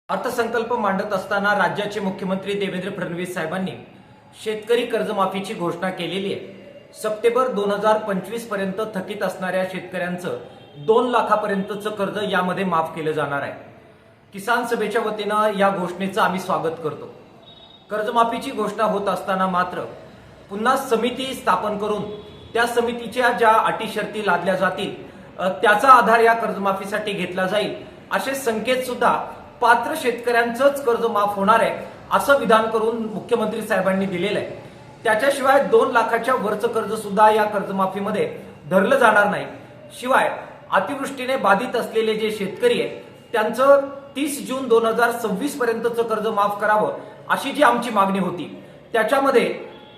अर्थसंकल्प मांडत असताना राज्याचे मुख्यमंत्री देवेंद्र फडणवीस साहेबांनी शेतकरी कर्जमाफीची घोषणा केलेली आहे। सप्टेंबर 2025 पर्यंत थकीत असणाऱ्या शेतकऱ्यांचं 2 लाखापर्यंतचं कर्ज यामध्ये माफ केलं जाणार आहे। किसान सभेच्या वतीनं या घोषणेचं आम्ही स्वागत करतो। कर्जमाफीची घोषणा होत असताना मात्र पुन्हा समिती स्थापन करून त्या समितीच्या ज्या अटी शर्ती लादल्या जातील त्याचा आधार या कर्जमाफीसाठी घेतला जाईल असे संकेत सुद्धा पात्र शेतकऱ्यांचंच कर्ज माफ होणार आहे असं विधान करून मुख्यमंत्री साहेबांनी दिलेलं आहे। त्याच्याशिवाय 2 लाखाच्या वरचं कर्ज सुद्धा या कर्जमाफीमध्ये धरलं जाणार नाही। शिवाय अतिवृष्टीने बाधित असलेले जे शेतकरी आहेत त्यांचं 30 जून 2026 पर्यंतचं कर्ज माफ करावं अशी जी आमची मागणी होती त्याच्यामध्ये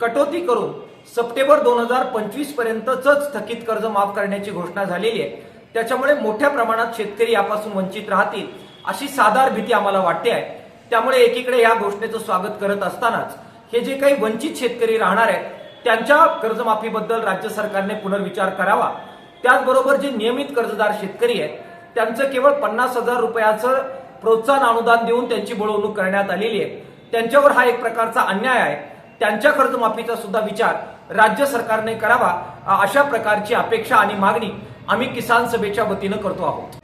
कटौती करून सप्टेंबर 2025 पर्यंतच थकीत कर्ज माफ करण्याची घोषणा झालेली आहे। त्याच्यामुळे मोठ्या प्रमाणात शेतकरी यापासून वंचित राहतील अशी साधार भीती आम्हाला वाटते आहे। त्यामुळे एकीकडे या घोषणेचं स्वागत करत असतानाच हे जे काही वंचित शेतकरी राहणार आहेत त्यांच्या कर्जमाफीबद्दल राज्य सरकारने पुनर्विचार करावा। त्याचबरोबर जे नियमित कर्जदार शेतकरी आहेत त्यांचं केवळ 50,000 रुपयाचं प्रोत्साहन अनुदान देऊन त्यांची बळवणूक करण्यात आलेली आहे। त्यांच्यावर हा एक प्रकारचा अन्याय आहे। त्यांच्या कर्जमाफीचा सुद्धा विचार राज्य सरकारने करावा अशा प्रकारची अपेक्षा आणि मागणी आम्ही किसान सभेच्या वतीनं करतो आहोत।